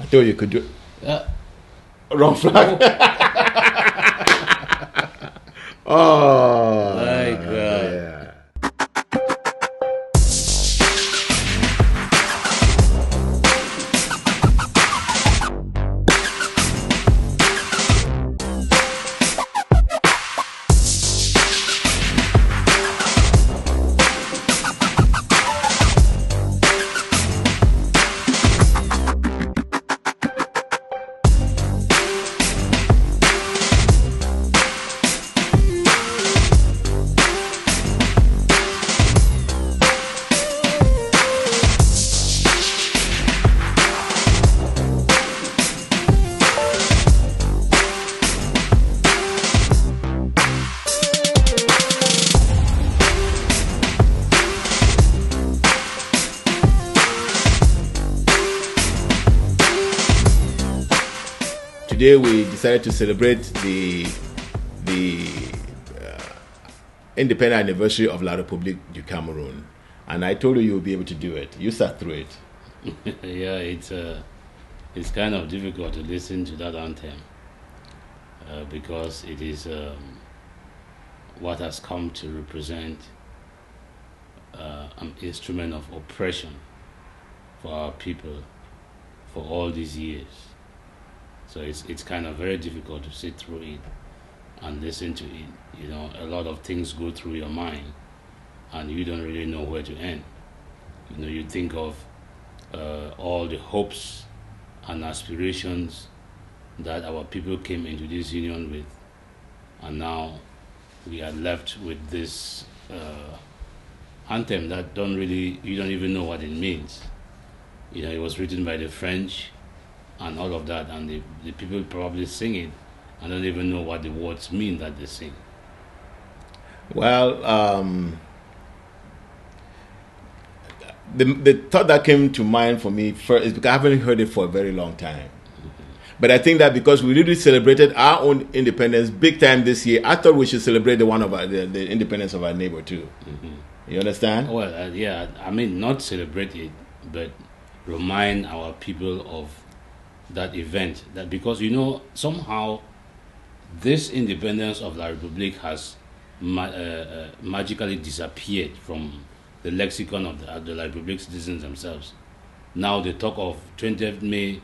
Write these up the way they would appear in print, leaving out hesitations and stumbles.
I thought you could do Uh, wrong flag. Oh, My God. yeah. Today we decided to celebrate the independent anniversary of La République du Cameroon, and I told you would be able to do it. You sat through it. Yeah, it's kind of difficult to listen to that anthem because it is what has come to represent an instrument of oppression for our people for all these years. So it's kind of very difficult to sit through it and listen to it. You know, a lot of things go through your mind, and you don't really know where to end. You know, you think of all the hopes and aspirations that our people came into this union with, and now we are left with this anthem that you don't even know what it means. You know, it was written by the French and all of that, and the people probably sing it and don't even know what the words mean that they sing. Well, the thought that came to mind for me first is because I haven't heard it for a very long time. But I think that because we really celebrated our own independence big time this year, I thought we should celebrate the independence of our neighbor too. You understand? Well, yeah, I mean, not celebrate it, but remind our people of that event. That because, you know, somehow this independence of La République has magically disappeared from the lexicon of the La République citizens themselves. Now they talk of 20th May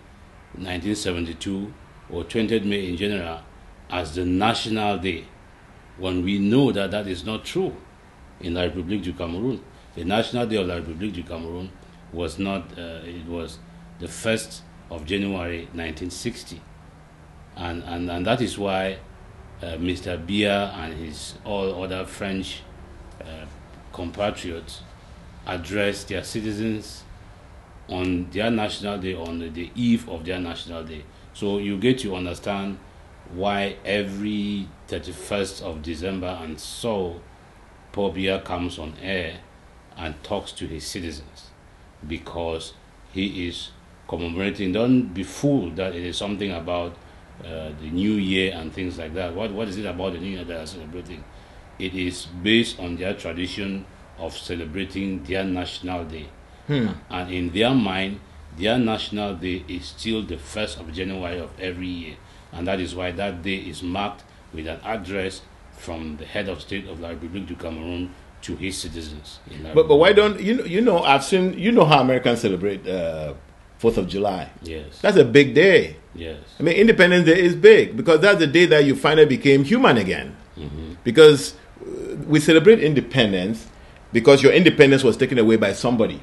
1972 or 20th May in general as the National Day, when we know that that is not true in La République du Cameroun. The National Day of La République du Cameroun was not, it was the 1st of January 1960. And that is why Mr. Biya and his all other French compatriots addressed their citizens on their National Day, on the eve of their National Day. So you get to understand why every 31st of December and so Paul Biya comes on air and talks to his citizens, because he is commemorating. Don't be fooled that it is something about the New Year and things like that. What is it about the New Year they are celebrating? It is based on their tradition of celebrating their National Day. And in their mind, their National Day is still the 1st of January of every year. And that is why that day is marked with an address from the head of state of La République du Cameroon to his citizens. But why don't I've seen, how Americans celebrate 4th of July. Yes. That's a big day. Yes. I mean, Independence Day is big because that's the day that you finally became human again. Because we celebrate independence because your independence was taken away by somebody.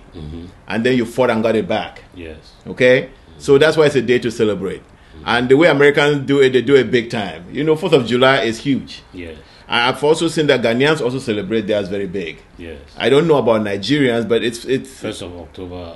And then you fought and got it back. Yes. Okay? So that's why it's a day to celebrate. And the way Americans do it, they do it big time. 4th of July is huge. Yes. I've also seen that Ghanaians also celebrate theirs very big. Yes. I don't know about Nigerians, but it's 1st of October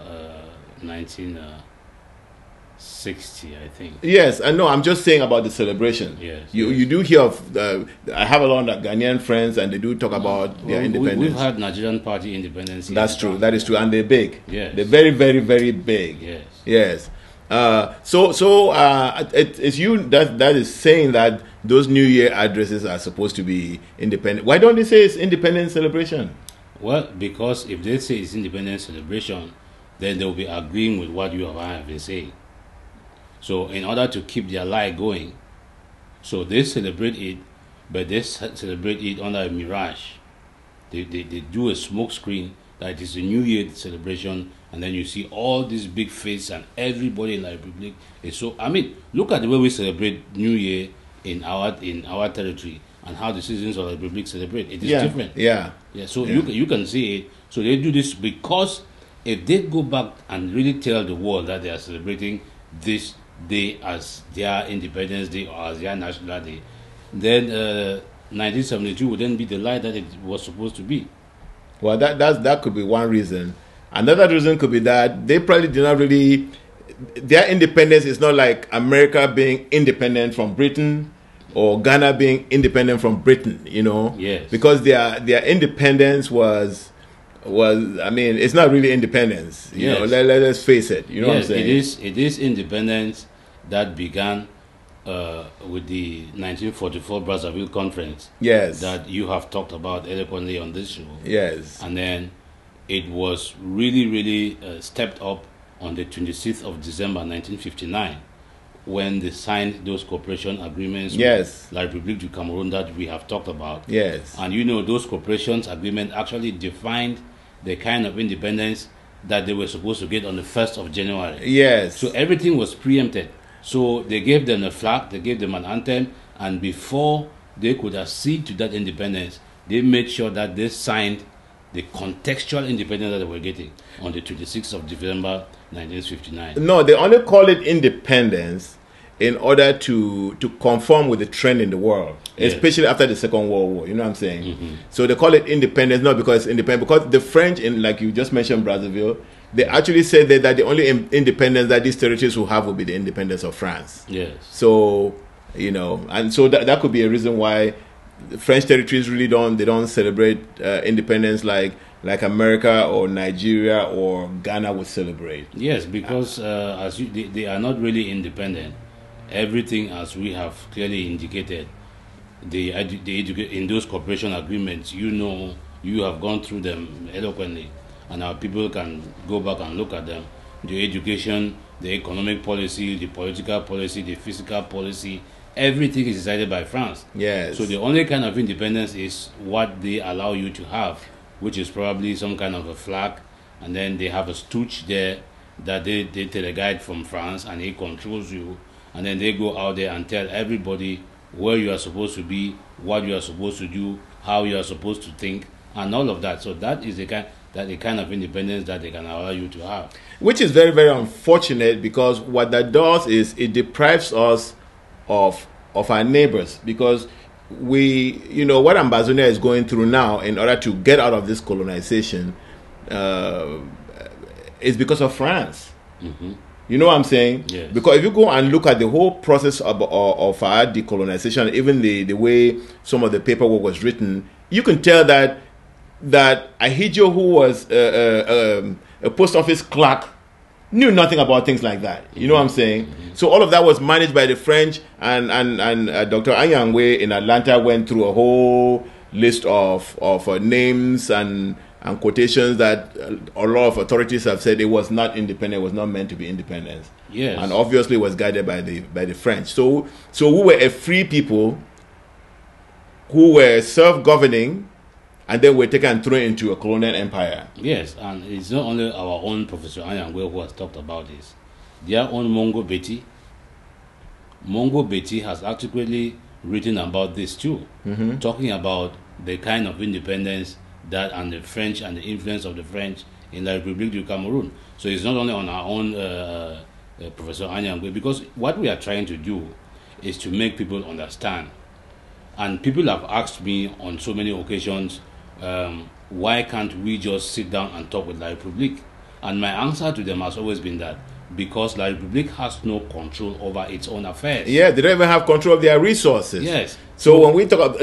1960, I think. Yes, I know. I'm just saying about the celebration. Yes. You do hear of. I have a lot of Ghanaian friends, and they do talk about their independence. We've had Nigerian Party independence. That's true. That is true, and they're big. Yes. They're very, very, very big. Yes. Yes. It's you that is saying that those New Year addresses are supposed to be independent. Why don't they say it's independence celebration? Well, because if they say it's independence celebration, then they'll be agreeing with what you and I have been saying. So in order to keep their lie going, so they celebrate it, but they celebrate it under a mirage. They do a smoke screen that it is a New Year celebration, and then you see all these big faces and everybody in the Republic is so. I mean, look at the way we celebrate New Year in our territory and how the citizens of the Republic celebrate. It is different. Yeah. So you can see it. So they do this because if they go back and really tell the world that they are celebrating this day as their Independence Day or as their National Day, then 1972 would then be the lie that it was supposed to be. Well, that could be one reason. Another reason could be that they probably did not really. Their independence is not like America being independent from Britain or Ghana being independent from Britain. Yes. Because their independence was. I mean, it's not really independence. Yes. Let us face it. You know what I'm saying? It is independence that began with the 1944 Brazzaville Conference. Yes. That you have talked about eloquently on this show. Yes. And then it was really stepped up on the 26th of December 1959 when they signed those cooperation agreements with La République du Cameroun that we have talked about. Yes. And those cooperation agreements actually defined the kind of independence that they were supposed to get on the 1st of January. Yes. So everything was preempted. So they gave them a flag, they gave them an anthem, and before they could accede to that independence, they made sure that they signed the contextual independence that they were getting on the 26th of December 1959. No, they only call it independence in order to conform with the trend in the world, especially after the Second World War. You know what I'm saying? Mm-hmm. So they call it independence not because it's independent, because the French, like you just mentioned, Brazzaville, they actually said that the only independence that these territories will have will be the independence of France. Yes. So, and so that could be a reason why the French territories really don't celebrate independence like America or Nigeria or Ghana would celebrate. Yes, because they are not really independent. Everything, as we have clearly indicated, in those cooperation agreements, you have gone through them eloquently, and our people can go back and look at them. The education, the economic policy, the political policy, the fiscal policy, everything is decided by France. Yes. So the only kind of independence is what they allow you to have, which is probably some kind of a flag, and then they have a stooge there that they take a guide from France, and he controls you, and then they go out there and tell everybody where you are supposed to be, what you are supposed to do, how you are supposed to think, and all of that. So that is the kind of independence that they can allow you to have. Which is very, very unfortunate, because what that does is it deprives us of our neighbors, because we, what Ambazonia is going through now in order to get out of this colonization is because of France. Mm-hmm. You know what I'm saying? Yes. Because if you go and look at the whole process of our decolonization, even the way some of the paperwork was written, you can tell that Ahidjo, who was a post office clerk, knew nothing about things like that. You know what I'm saying? Mm-hmm. So all of that was managed by the French, and Dr. Anyangwe in Atlanta went through a whole list of names and quotations that a lot of authorities have said it was not independent, it was not meant to be independent. Yes. And obviously was guided by the French. So we were a free people who were self-governing, and then we're taken and thrown into a colonial empire. Yes, and it's not only our own Professor Anyangwe who has talked about this. Their own Mongo Betty has articulately written about this too, mm-hmm. talking about the kind of independence that and the French and the influence of the French in La République du Cameroun. So it's not only on our own Professor Anyangwe, because what we are trying to do is to make people understand. And people have asked me on so many occasions, why can't we just sit down and talk with La République? And my answer to them has always been that because La République has no control over its own affairs. Yeah, they don't even have control of their resources. Yes. So when we talk,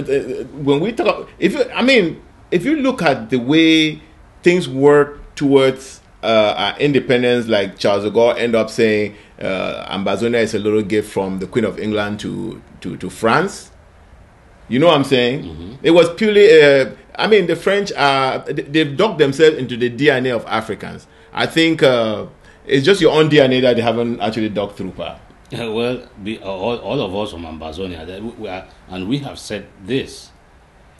if you look at the way things work towards our independence, like Charles de Gaulle ended up saying, Ambazonia is a little gift from the Queen of England to France. You know what I'm saying? Mm-hmm. It was purely, the French they've dug themselves into the DNA of Africans. I think it's just your own DNA that they haven't actually dug through. Well, all of us from Ambazonia, and we have said this.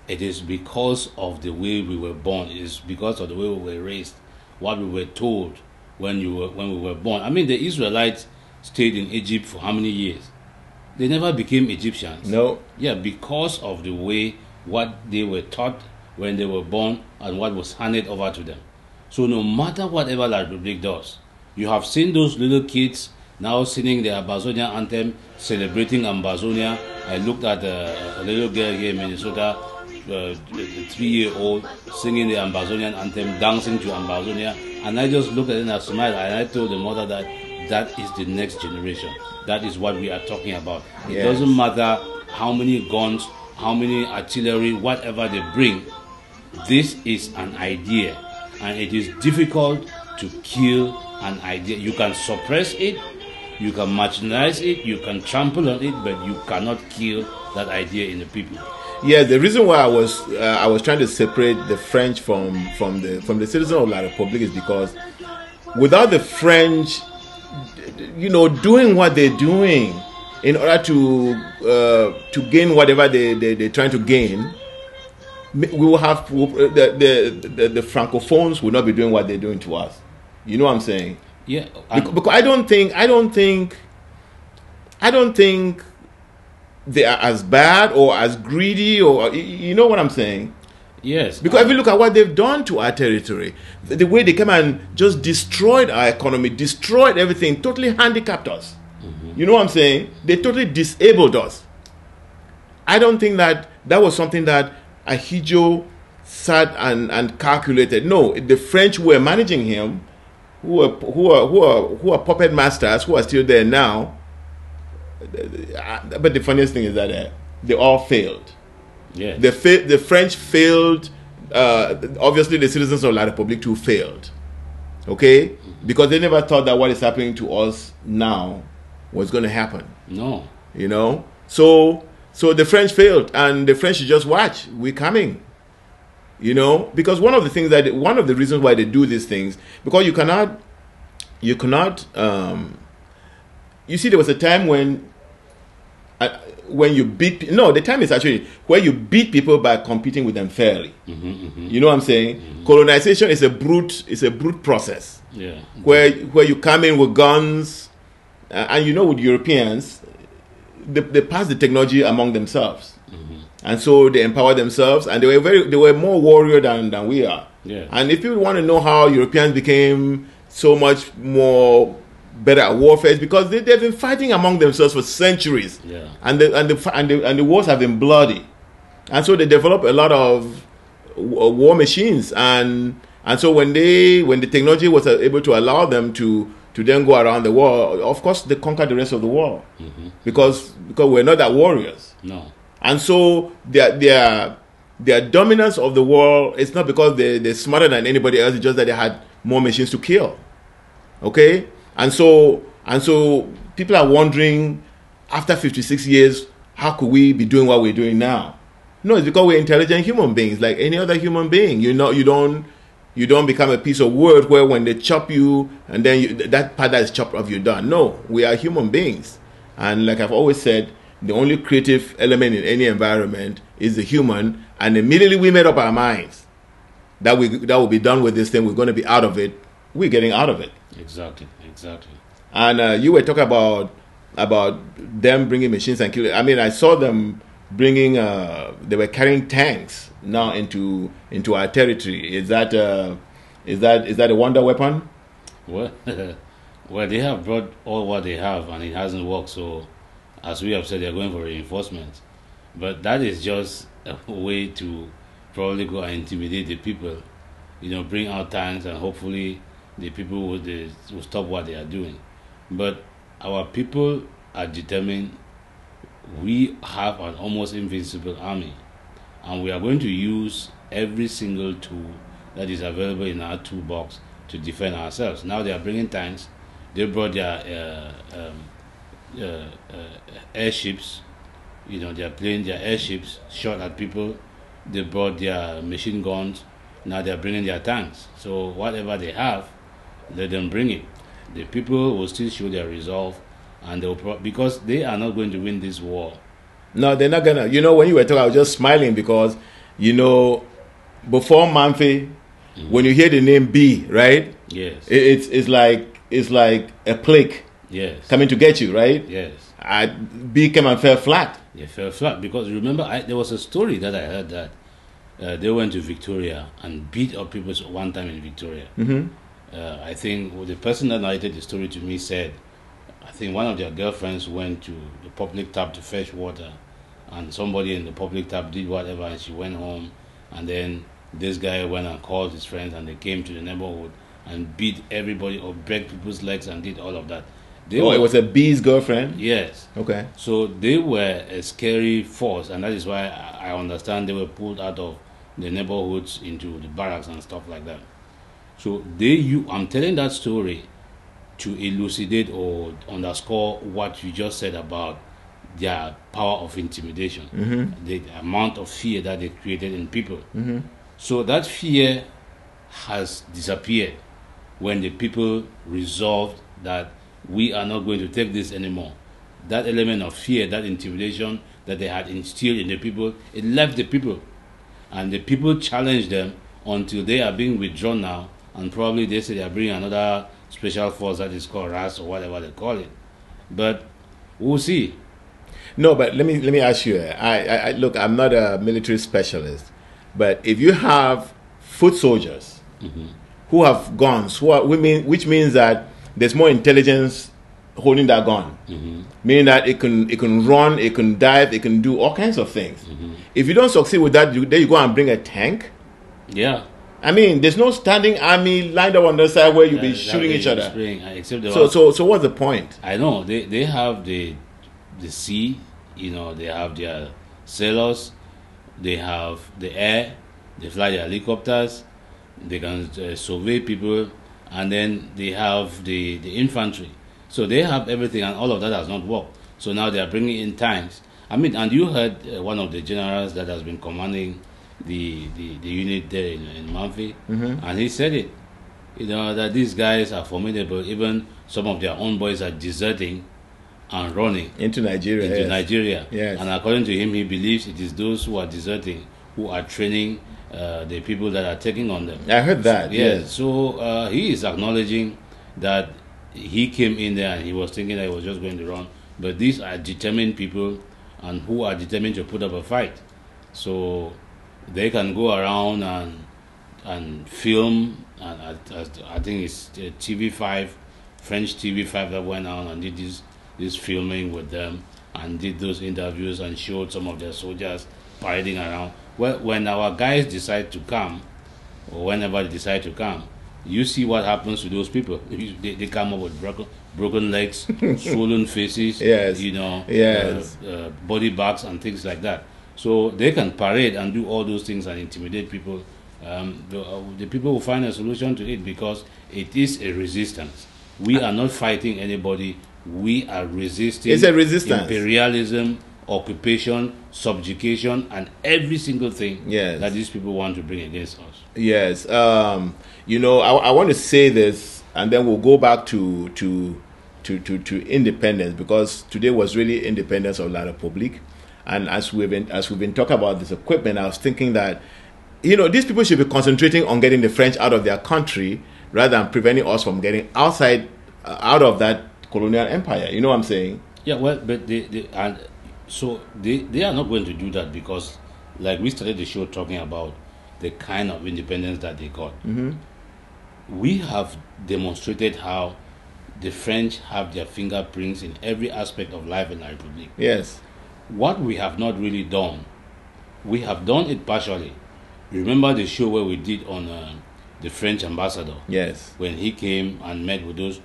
It is because of the way we were born. It is because of the way we were raised, what we were told when we were born. I mean, the Israelites stayed in Egypt for how many years? They never became Egyptians. No. Yeah, because of the way what they were taught when they were born and what was handed over to them. So no matter whatever La Republic does, you have seen those little kids now singing the Ambazonia anthem, celebrating Ambazonia. I looked at a little girl here in Minnesota, a 3-year-old, singing the Ambazonian anthem, dancing to Ambazonia, and I just looked at it and I smiled, and I told the mother that that is the next generation. That is what we are talking about. It doesn't matter how many guns, how many artillery, whatever they bring. This is an idea, and it is difficult to kill an idea. You can suppress it, you can marginalize it, you can trample on it, but you cannot kill that idea in the people. Yeah, the reason why I was trying to separate the French from the citizens of La Republique is because without the French, doing what they're doing in order to gain whatever they're trying to gain, we will have the Francophones will not be doing what they're doing to us. You know what I'm saying? Yeah, because I don't think they are as bad or as greedy, or you know what I'm saying? Yes. Because if you look at what they've done to our territory, the way they came and just destroyed our economy, destroyed everything, totally handicapped us. Mm-hmm. You know what I'm saying? They totally disabled us. I don't think that was something that Ahidjo sat and calculated. No, the French were managing him, who are puppet masters, who are still there now. But the funniest thing is that they all failed. Yes. The French failed. Obviously, the citizens of La Republique too failed. Okay, because they never thought that what is happening to us now was going to happen. No. So the French failed, and the French should just watch. We're coming. Because one of the reasons why they do these things, because you cannot. You see, there was a time when you beat. No, the time is actually where you beat people by competing with them fairly. Mm-hmm, mm-hmm. You know what I'm saying? Mm-hmm. Colonization is a brute process. Yeah. Where you come in with guns, and with Europeans, they pass the technology among themselves. Mm-hmm. And so they empower themselves, and they were more warrior than we are. Yeah. And if you want to know how Europeans became so much more better at warfare, it's because they've been fighting among themselves for centuries. Yeah. And the wars have been bloody, and so they develop a lot of war machines, and so when the technology was able to allow them to then go around the world, of course they conquered the rest of the world. Mm-hmm. because we're not that warriors. No. And so their dominance of the world is not because they're smarter than anybody else. It's just that they had more machines to kill. Okay, and so people are wondering, after 56 years, how could we be doing what we're doing now? No, it's because we're intelligent human beings, like any other human being. You don't become a piece of wood where when they chop you and then that part that is chopped off, you're done. No, we are human beings, and like I've always said, the only creative element in any environment is the human. And immediately we made up our minds that will be done with this thing. We're going to be out of it. We're getting out of it. Exactly. And you were talking about them bringing machines and killing. I mean, I saw them bringing. They were carrying tanks now into our territory. Is that a wonder weapon? Well, they have brought all what they have, and it hasn't worked. So, as we have said, they're going for reinforcements. But that is just a way to probably go and intimidate the people. Bring out tanks, and hopefully the people will stop what they are doing. But our people are determined. We have an almost invincible army, and we are going to use every single tool that is available in our toolbox to defend ourselves. Now they are bringing tanks. They brought their airships. They are playing their airships, shot at people. They brought their machine guns. Now they are bringing their tanks. So whatever they have, let them bring it. The people will still show their resolve and because they are not going to win this war. No, they're not gonna. You know, when you were talking, I was just smiling because, you know, before Manfi, when you hear the name B, right? Yes. It's like a plague. Yes. Coming to get you, right? Yes. B came and fell flat. They fell flat because remember, there was a story that I heard that they went to Victoria and beat up people one time in Victoria. Mm-hmm. I think the person that narrated the story to me said, I think one of their girlfriends went to the public tap to fetch water, and somebody in the public tap did whatever, and she went home, and then this guy went and called his friends, and they came to the neighborhood and beat everybody or break people's legs and did all of that. It was a B's girlfriend? Yes. Okay. So they were a scary force, and that is why I understand they were pulled out of the neighborhoods into the barracks and stuff like that. So I'm telling that story to elucidate or underscore what you just said about their power of intimidation, the amount of fear that they created in people. Mm-hmm. So that fear has disappeared when the people resolved that we are not going to take this anymore. That element of fear, that intimidation that they had instilled in the people, it left the people. And the people challenged them until they are being withdrawn now, and probably they say they are bringing another special force that is called RAS or whatever they call it. But we'll see. No, but let me ask you. I look, I'm not a military specialist, but if you have foot soldiers who have guns, which means that there's more intelligence holding that gun, meaning that it can run, it can dive, it can do all kinds of things. If you don't succeed with that, then you go and bring a tank. Yeah. I mean, there's no standing army lined up on the side where you'll be shooting each other. So what's the point? I know they have the sea, you know, they have their sailors, they have the air, they fly their helicopters, they can survey people, and then they have the infantry. So they have everything, and all of that has not worked. So now they are bringing in tanks. I mean, and you heard one of the generals that has been commanding the unit there in Manfi, and he said it, you know, that these guys are formidable. Even some of their own boys are deserting and running into Nigeria. Yes. And according to him, he believes it is those who are deserting who are training the people that are taking on them. I heard that. Yes. So he is acknowledging that he came in there and he was thinking that he was just going to run, but these are determined people and who are determined to put up a fight. So they can go around and film, and I think it's TV5, French TV5 that went out and did this filming with them and did those interviews and showed some of their soldiers parading around. Well, when our guys decide to come, or whenever they decide to come, you see what happens to those people. They come up with broken legs, swollen faces, yes. You know, yes. Body bags and things like that. So they can parade and do all those things and intimidate people. The people will find a solution to it because it is a resistance. We are not fighting anybody. We are resisting. It's a resistance. Imperialism, occupation, subjugation, and every single thing that these people want to bring against us. Yes. You know, I want to say this, and then we'll go back to independence, because today was really independence of La République. And as we've been talking about this equipment, I was thinking that, you know, these people should be concentrating on getting the French out of their country rather than preventing us from getting out of that colonial empire. You know what I'm saying? Yeah, well, but they are not going to do that because, like we started the show talking about the kind of independence that they got. We have demonstrated how the French have their fingerprints in every aspect of life in the Republic. Yes. What we have not really done, we have done it partially. Remember the show where we did on the French ambassador? Yes. When he came and met with those,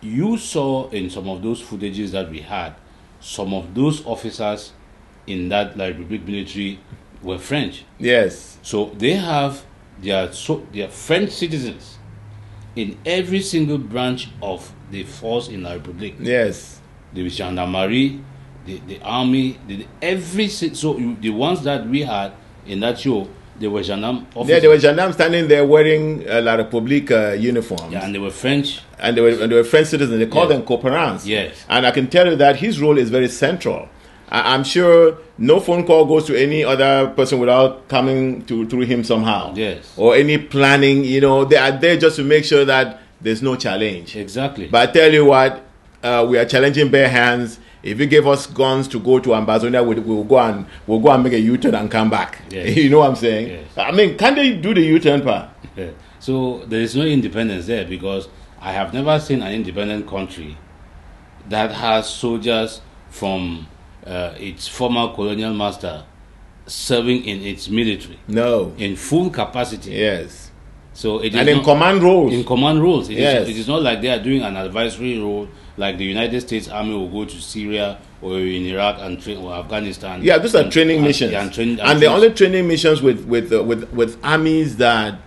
you saw in some of those footages that we had, some of those officers in that La République military were French. Yes. So they have their French citizens in every single branch of the force in La République. Yes. The gendarmerie, the army, the ones that we had in that show, They were gendarme officers. Yeah, they were gendarmes standing there wearing La République uniforms. Yeah, and they were French. And they were French citizens. They called them coparans. Yes. And I can tell you that his role is very central. I'm sure no phone call goes to any other person without coming through him somehow. Yes. Or any planning, they are there just to make sure that there's no challenge. Exactly. But I tell you what, we are challenging bare hands. If you give us guns to go to Ambazonia, we'll go and make a U-turn and come back. Yes. You know what I'm saying? Yes. I mean, can they do the U-turn part? Yeah. So there is no independence there, because I have never seen an independent country that has soldiers from its former colonial master serving in its military. No. In full capacity. Yes. So it is and in command roles. In command roles. Yes. It is not like they are doing an advisory role, like the United States Army will go to Syria or in Iraq and train, or Afghanistan. Yeah, those are training missions. Yeah, and they're only training missions with armies that,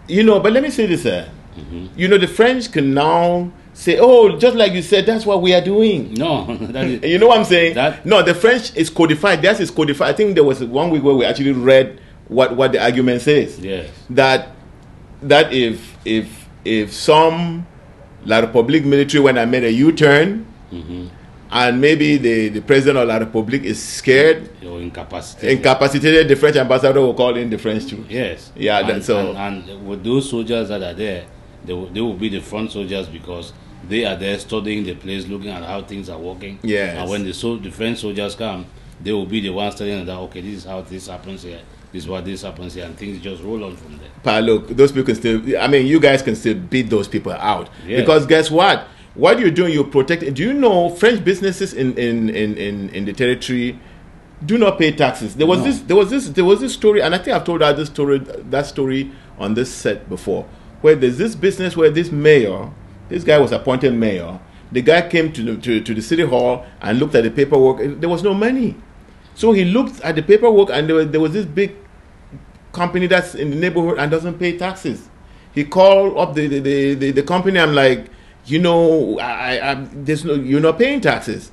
but let me say this, the French can now say, oh, just like you said, that's what we are doing. No. That is, you know what I'm saying? No, the French is codified. Theirs is codified. I think there was 1 week where we actually read what the argument says. Yes. That if some La République military, when I made a U-turn, and maybe the president of La République is scared or incapacitated, the French ambassador will call in the French too. Yes. Yeah. And with those soldiers that are there, they will be the front soldiers, because they are there studying the place, looking at how things are working. Yes. And when the French soldiers come, they will be the ones studying that, okay, this is how this happens here, this is what this happens here, and things just roll on from there. But look, those people can still, you guys can still beat those people out. Yes. Because guess what? What you're doing, you're protecting. Do you know French businesses in the territory do not pay taxes? There was this story, and I think I've told that story on this set before, where there's this business where this guy was appointed mayor. The guy came to the city hall and looked at the paperwork. There was no money. So he looked at the paperwork, and there was this big company that's in the neighborhood and doesn't pay taxes. He called up the company. I'm like, you're not paying taxes.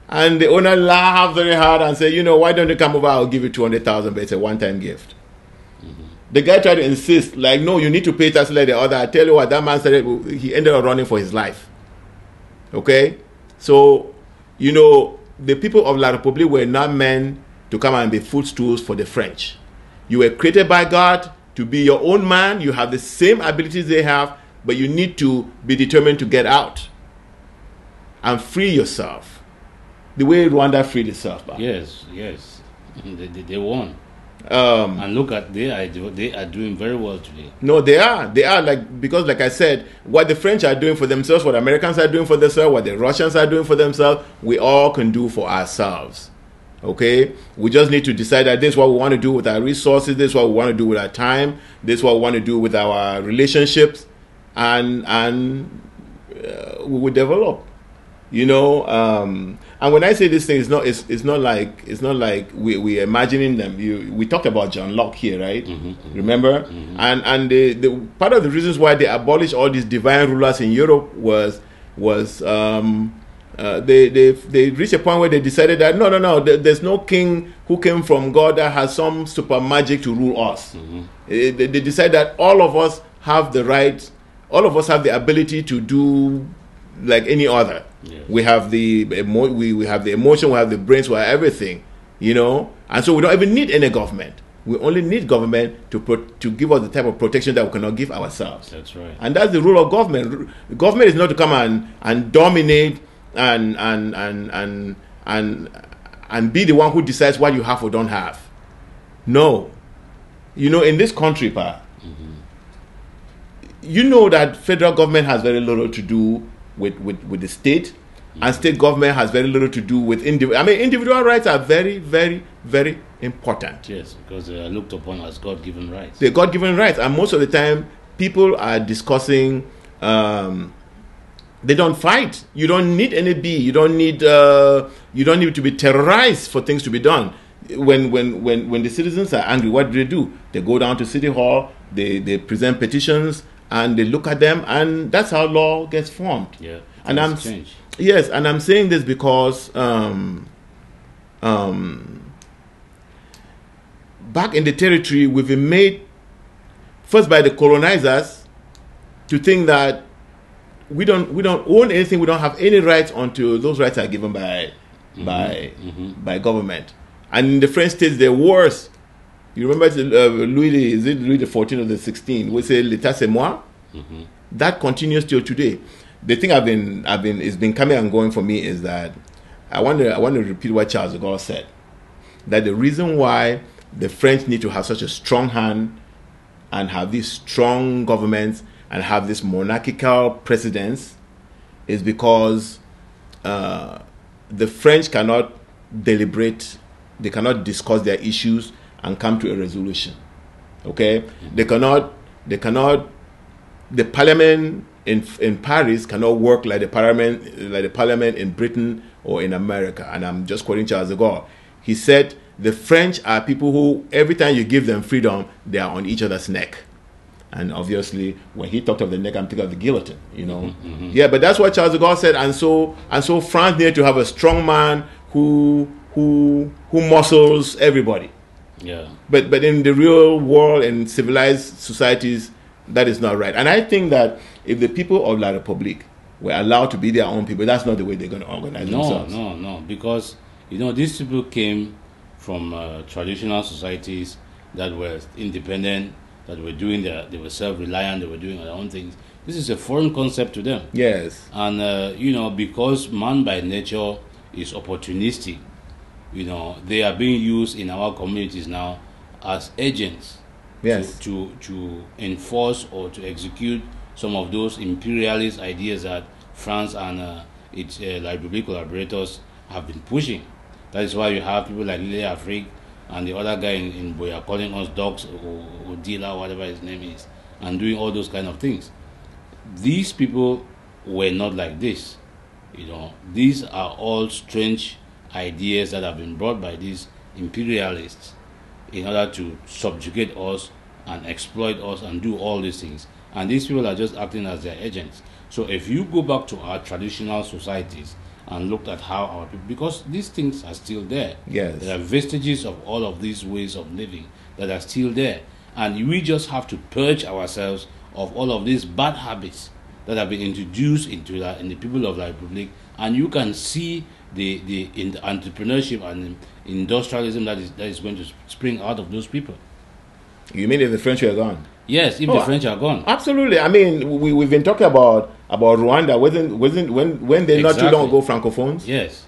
And the owner laughed very hard and said, why don't you come over? I'll give you 200,000, but it's a one-time gift. The guy tried to insist, like, no, you need to pay taxes like the other. I tell you what, that man said he ended up running for his life. Okay? So, the people of La République were not meant to come and be footstools for the French. You were created by God to be your own man. You have the same abilities they have, but you need to be determined to get out and free yourself. The way Rwanda freed itself. Yes. They won. And look at they are doing very well today. No, they are because like I said, what the French are doing for themselves, what Americans are doing for themselves, what the Russians are doing for themselves, we all can do for ourselves. Okay, we just need to decide that this is what we want to do with our resources, this is what we want to do with our time, this is what we want to do with our relationships, and we will develop. And when I say this thing, it's not like we're imagining them. We talked about John Locke here, right? Remember? And the part of the reasons why they abolished all these divine rulers in Europe was they reached a point where they decided that no, there's no king who came from God that has some super magic to rule us. They decided that all of us have the right, all of us have the ability to do like any other. Yes. We have the we have the emotion, we have the brains, we have everything, and so we don't even need any government. We only need government to give us the type of protection that we cannot give ourselves. That's right. And that's the role of government. Government is not to come and dominate and be the one who decides what you have or don't have. No. In this country, that federal government has very little to do with the state, and state government has very little to do with individual rights are very, very, very important. Yes, because they are looked upon as God-given rights. They're God-given rights, and most of the time people are discussing. They don't fight. You don't need any you don't need to be terrorized for things to be done. When the citizens are angry, what do? They go down to City Hall. They present petitions. And they look at them, and that's how law gets formed. Yeah, and I'm saying this because back in the territory, we've been made first by the colonizers to think that we don't own anything, we don't have any rights until those rights are given by government. And in the French states, they're worse. You remember Louis the 14th or the 16th? We say "L'État c'est moi." That continues till today. The thing it's been coming and going for me is that I want to repeat what Charles de Gaulle said, that the reason why the French need to have such a strong hand and have these strong governments and have this monarchical presidents is because the French cannot deliberate, they cannot discuss their issues and come to a resolution. Okay? They cannot, the parliament in Paris cannot work like the parliament in Britain or in America. And I'm just quoting Charles de Gaulle. He said, the French are people who, every time you give them freedom, they are on each other's neck. And obviously, when he talked of the neck, I'm thinking of the guillotine, you know. Yeah, but that's what Charles de Gaulle said. And so France needed to have a strong man who muscles everybody. Yeah. But in the real world and civilized societies, that is not right. And I think that if the people of La République were allowed to be their own people, that's not the way they're going to organize themselves. No. Because, these people came from traditional societies that were independent, that were they were self-reliant, they were doing their own things. This is a foreign concept to them. Yes. And, because man by nature is opportunistic, they are being used in our communities now as agents. Yes. To enforce or to execute some of those imperialist ideas that France and its La République collaborators have been pushing. That is why you have people like Lille Afrique and the other guy in Boya calling us dogs or dealer, whatever his name is, and doing all those kind of things. These people were not like this. These are all strange ideas that have been brought by these imperialists in order to subjugate us and exploit us and do all these things. And these people are just acting as their agents. So if you go back to our traditional societies and looked at how our people, because these things are still there. Yes. There are vestiges of all of these ways of living that are still there. And we just have to purge ourselves of all of these bad habits that have been introduced in the people of La République. And you can see in the entrepreneurship and industrialism that is going to spring out of those people. You mean if the French were gone? Yes, if the French are gone. Absolutely. I mean, we've been talking about Rwanda. When they not too long ago Francophones? Yes.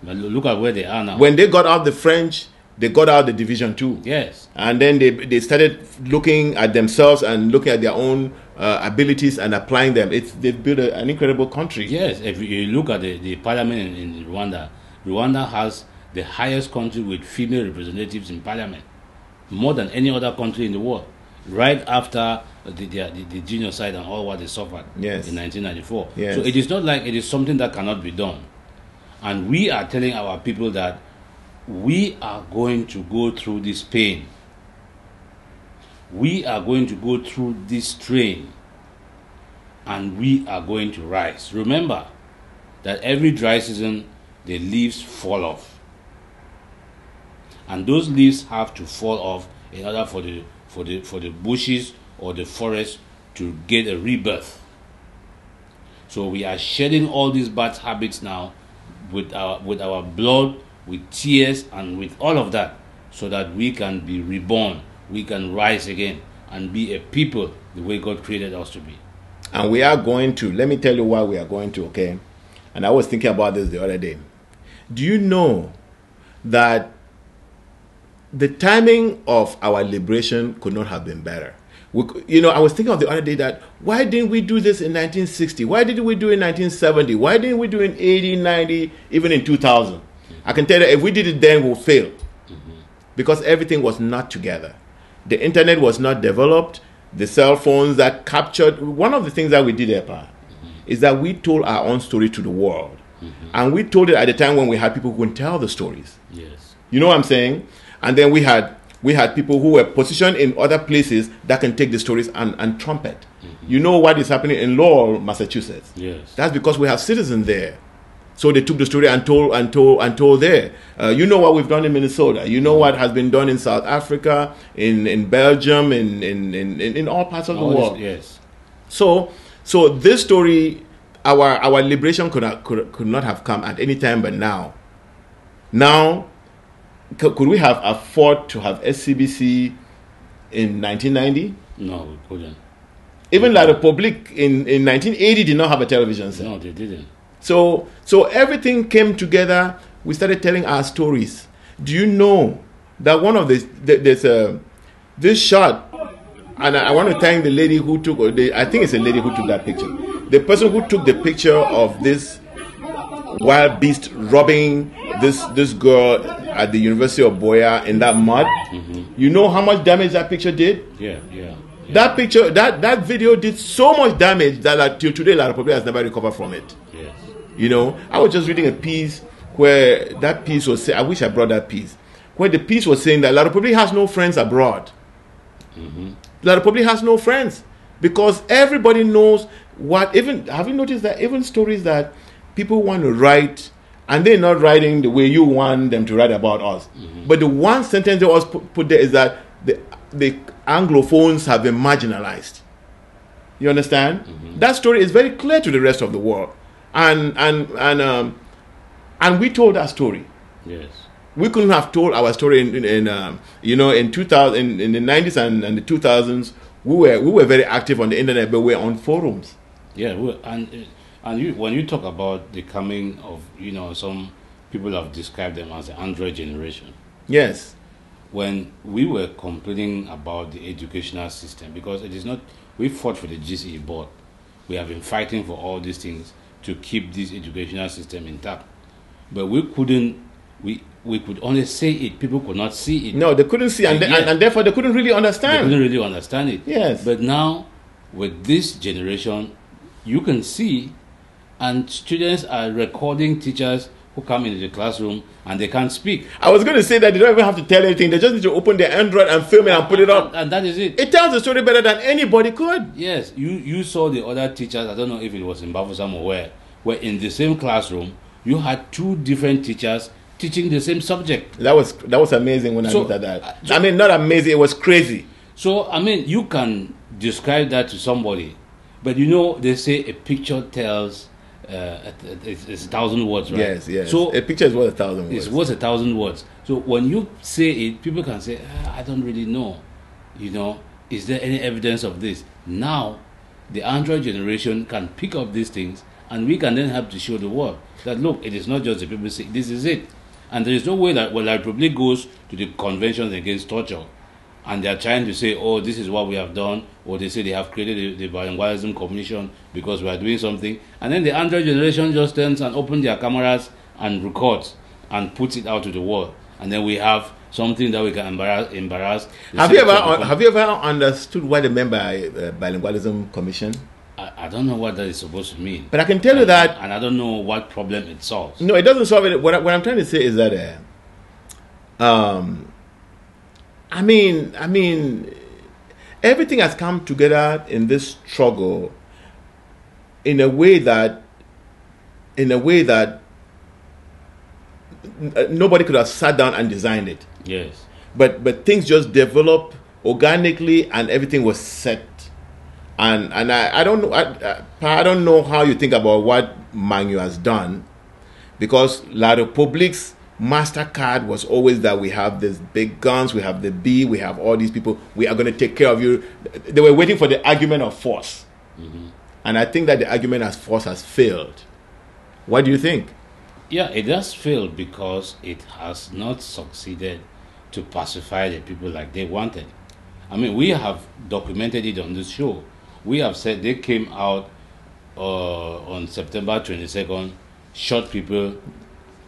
But look at where they are now. When they got out the French, they got out the division too. Yes. And then they started looking at themselves and looking at their own abilities and applying them. They've built an incredible country. Yes. If you look at the parliament in Rwanda, Rwanda has the highest country with female representatives in parliament, more than any other country in the world, right after the genocide and all what they suffered in 1994. Yes. So it is not like it is something that cannot be done. And we are telling our people that we are going to go through this pain. We are going to go through this strain. And we are going to rise. Remember that every dry season, the leaves fall off. And those leaves have to fall off in order for the bushes or the forest to get a rebirth. So we are shedding all these bad habits now with our blood, with tears, and with all of that, so that we can be reborn, we can rise again and be a people the way God created us to be. And we are going to, let me tell you why we are going to, okay? And I was thinking about this the other day. Do you know that the timing of our liberation could not have been better? I was thinking of the other day that why didn't we do this in 1960? Why didn't we do it in 1970? Why didn't we do it in 80, 90, even in 2000? I can tell you, if we did it then, we'll fail. Because everything was not together. The internet was not developed. The cell phones that captured... One of the things that we did, Epa, is that we told our own story to the world. And we told it at the time when we had people who could tell the stories. Yes. You know what I'm saying? And then we had people who were positioned in other places that can take the stories and trumpet. You know what is happening in Lowell, Massachusetts? Yes. That's because we have citizens there. So they took the story and told there. You know what we've done in Minnesota. You know what has been done in South Africa, in Belgium, in all parts of the world. Yes. So this story, our liberation could not have come at any time but now. Now, could we have afforded to have SCBC in 1990? No, we couldn't. Even La Republique in 1980 did not have a television set. No, they didn't. So everything came together. We started telling our stories. Do you know that one of this shot, and I want to thank the lady who took, I think it's a lady who took that picture. The person who took the picture of this wild beast robbing this girl at the University of Boya in that mud. Mm-hmm. You know how much damage that picture did? Yeah. That picture, that video did so much damage that till today La Republique has never recovered from it. Yes. You know, I was just reading a piece where that piece was saying, I wish I brought that piece, where the piece was saying that La Republique has no friends abroad. Mm-hmm. La Republique has no friends because everybody knows what, even, have you noticed that even stories that people want to write and they're not writing the way you want them to write about us. Mm-hmm. But the one sentence they always put there is that the Anglophones have been marginalized. You understand? Mm-hmm. That story is very clear to the rest of the world. And we told that story. Yes. We couldn't have told our story in 2000, in the 90s and the 2000s. We were very active on the internet, but we were on forums. Yeah, when you talk about the coming of, some people have described them as the Android generation. Yes. When we were complaining about the educational system, because it is not, we fought for the GCE board. We have been fighting for all these things to keep this educational system intact. But we couldn't, we could only say it, people could not see it. No, they couldn't see, and therefore they couldn't really understand. They couldn't really understand it. Yes. But now, with this generation, you can see, and students are recording teachers who come into the classroom and they can't speak. I was going to say that they don't even have to tell anything. They just need to open their Android and film it and put it up. And that is it. It tells the story better than anybody could. Yes. You saw the other teachers, I don't know if it was in Bafoussam or where in the same classroom, you had two different teachers teaching the same subject. That was amazing when I looked at that. Not amazing, it was crazy. So, you can describe that to somebody, but they say a picture tells it's 1,000 words, right? Yes. So a picture is worth 1,000 words. It's worth 1,000 words. So when you say it, people can say, I don't really know. Is there any evidence of this? Now, the Android generation can pick up these things, and we can then help to show the world that, look, it is not just the people say, this is it. And there is no way that when La Republique goes to the conventions against torture, and they are trying to say, oh, this is what we have done, or they say they have created the Bilingualism Commission because we are doing something, and then the Android generation just turns and opens their cameras and records and puts it out to the world, and then we have something that we can embarrass. Have you ever understood what they meant by Bilingualism Commission? I don't know what that is supposed to mean. But I can tell you that, and I don't know what problem it solves. No, it doesn't solve it. What I'm trying to say is that, everything has come together in this struggle in a way that nobody could have sat down and designed it. Yes. But things just developed organically, and everything was set. And I don't know. I don't know how you think about what Manu has done, because La Republique's MasterCard was always that we have these big guns, we have the B, we have all these people, we are going to take care of you. They were waiting for the argument of force. Mm-hmm. And I think that the argument of force has failed. What do you think? Yeah, it has failed because it has not succeeded to pacify the people like they wanted. We have documented it on this show. We have said they came out on September 22nd, shot people,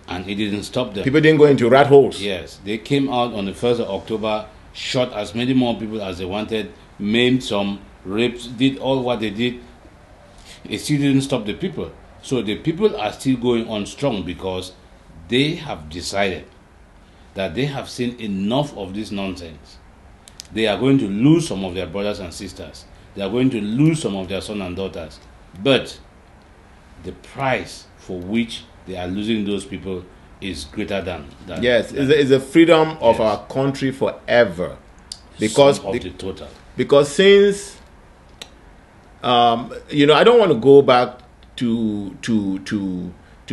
and it didn't stop them. People didn't go into rat holes. Yes, they came out on the 1st of October, shot as many more people as they wanted, maimed some, raped, did all what they did. It still didn't stop the people. So the people are still going on strong because they have decided that they have seen enough of this nonsense. They are going to lose some of their brothers and sisters. They are going to lose some of their sons and daughters. But the price for which they are losing those people is greater than Yes, than it's a freedom of Yes. our country forever. Because sum of the total. because since I don't want to go back to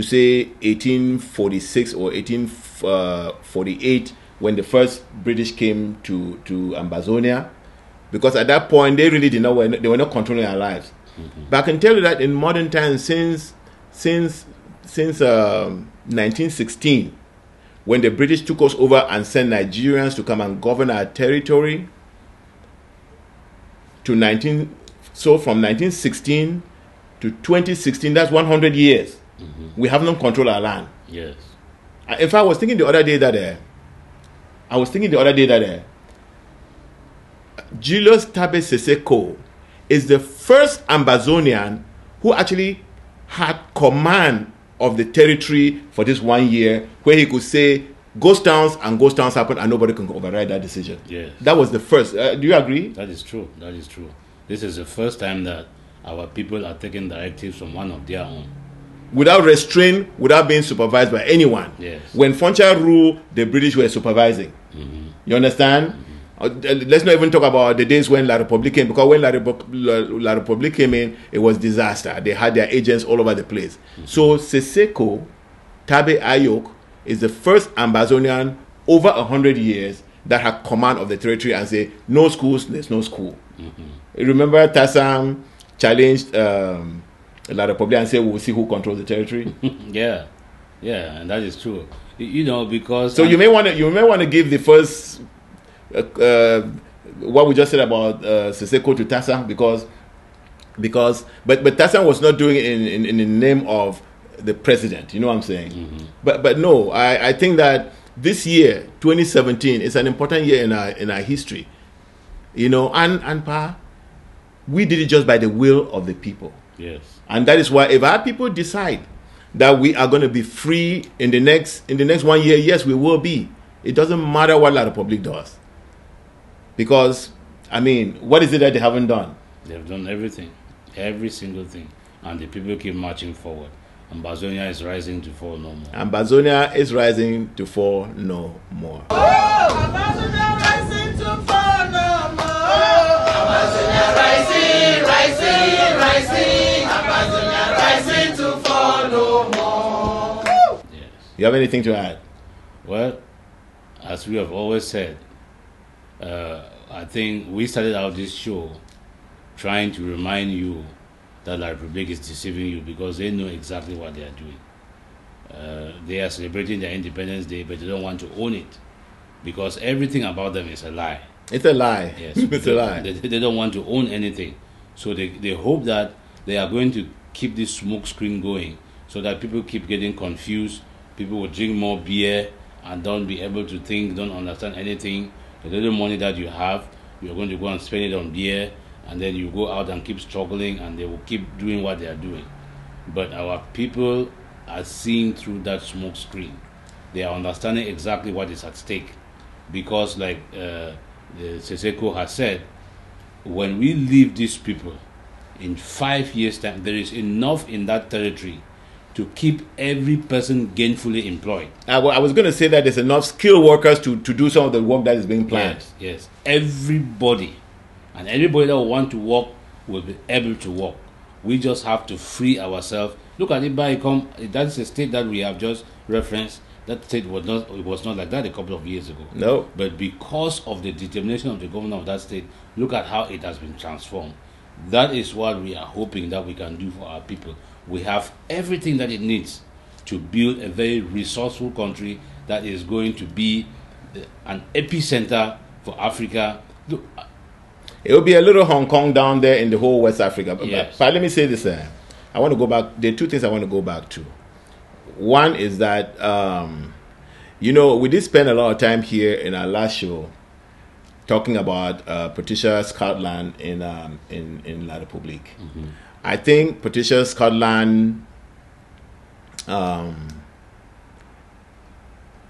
say 1846 or 1848 when the first British came to Ambazonia, because at that point they really did not they were not controlling our lives. But I can tell you that in modern times, since 1916, when the British took us over and sent Nigerians to come and govern our territory, from 1916 to 2016, that's 100 years. We have not controlled our land. Yes. In fact, I was thinking the other day that Julius Tabe Seseko is the first Ambazonian who actually had command of the territory for this 1 year, where he could say ghost towns happen and nobody can override that decision. Yes. That was the first. Do you agree? That is true. That is true. This is the first time that our people are taking directives from one of their own. Without restraint, without being supervised by anyone. Yes. When Foncha ruled, the British were supervising. You understand? Let's not even talk about the days when La République came, because when La République came in, it was disaster. They had their agents all over the place. So Seseko Tabe Ayok is the first Ambazonian over 100 years that had command of the territory and say, no schools, there's no school. Remember Tassam challenged La République and said, we'll see who controls the territory. Yeah, and that is true. Because so you may want to give the first what we just said about Seseko to Tassam, because but Tassam was not doing it in the name of the president. You know what I'm saying? But no, I think that this year, 2017, is an important year in our history. And we did it just by the will of the people. Yes. And that is why if our people decide that we are going to be free in the next 1 year, yes, we will be. It doesn't matter what La République does. Because, what is it that they haven't done? They've done everything. Every single thing. And the people keep marching forward. Ambazonia is rising to fall no more. Ambazonia is rising to fall no more. Ambazonia rising to fall no more. Ambazonia rising. Ambazonia rising to fall no more. Yes. You have anything to add? Well, as we have always said, I think we started out this show trying to remind you that La République is deceiving you, because they know exactly what they are doing. They are celebrating their Independence Day, but they don't want to own it, because everything about them is a lie. It's a lie. Yes, It's a lie. They don't want to own anything. So they hope that they are going to keep this smoke screen going, so that people keep getting confused. People will drink more beer and don't be able to think, don't understand anything. The little money that you have, you're going to go and spend it on beer, and then you go out and keep struggling, and they will keep doing what they are doing. But our people are seeing through that smoke screen. They are understanding exactly what is at stake, because like the Seseko has said, when we leave these people in 5 years' time, there is enough in that territory to keep every person gainfully employed. I was going to say that there's enough skilled workers to do some of the work that is being planned. Yes. Everybody. And everybody that will want to work will be able to work. We just have to free ourselves. Look at Ibaicom. That's a state that we have just referenced. That state was not like that a couple of years ago. No. But because of the determination of the governor of that state, look at how it has been transformed. That is what we are hoping that we can do for our people. We have everything that it needs to build a very resourceful country that is going to be an epicenter for Africa. Look, it will be a little Hong Kong down there in the whole West Africa. Yes. But let me say this. I want to go back. There are two things I want to go back to. One is that, we did spend a lot of time here in our last show talking about Patricia Scotland in La République. I think Patricia Scotland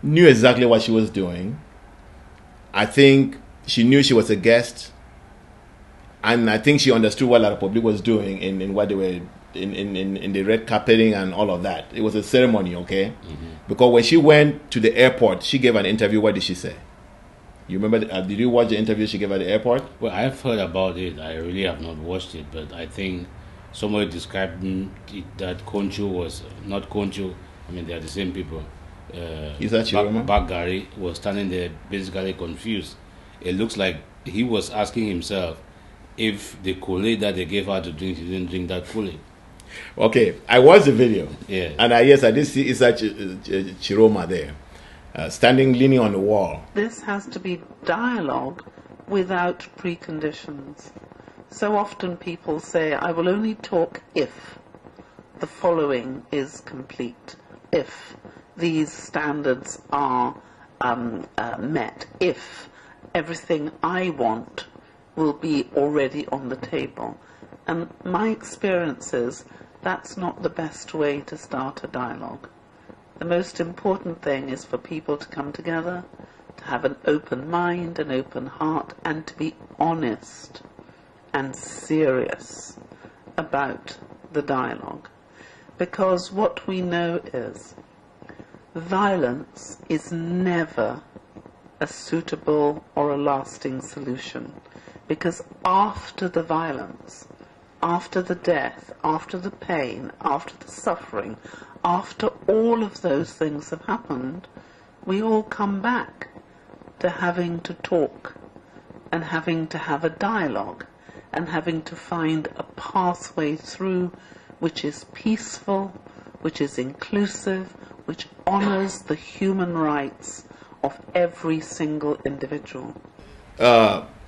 knew exactly what she was doing. I think she knew she was a guest. And I think she understood what La République was doing in what they were in the red carpeting and all of that. It was a ceremony, okay? Because when she went to the airport, she gave an interview. What did she say? You remember? Did you watch the interview she gave at the airport? Well, I've heard about it. I really have not watched it, but I think somebody described that Concho was not Concho. I mean, they are the same people. Is that Chiroma? Bagari was standing there basically confused. It looks like he was asking himself if the Kool-Aid that they gave her to drink, she didn't drink that Kool-Aid. Okay, I watched the video. Yeah. And yes, I did see Issa Chiroma there, standing, leaning on the wall. This has to be dialogue without preconditions. So often people say, I will only talk if the following is complete, if these standards are met, if everything I want will be already on the table. And my experience is that's not the best way to start a dialogue. The most important thing is for people to come together, to have an open mind, an open heart, and to be honest and serious about the dialogue. Because what we know is violence is never a suitable or a lasting solution. Because after the violence, after the death, after the pain, after the suffering, after all of those things have happened, we all come back to having to talk and having to have a dialogue and having to find a pathway through which is peaceful, which is inclusive, which honors the human rights of every single individual.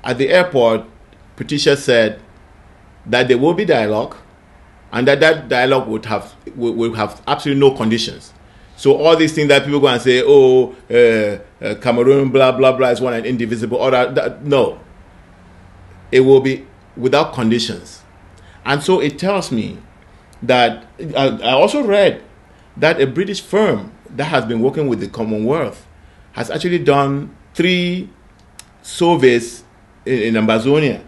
At the airport, Patricia said that there will be dialogue, and that dialogue would have absolutely no conditions. So all these things that people go and say, Cameroon, blah blah blah, is one and indivisible. Or no, it will be without conditions. And so it tells me that I also read that a British firm that has been working with the Commonwealth has actually done 3 surveys in Ambazonia,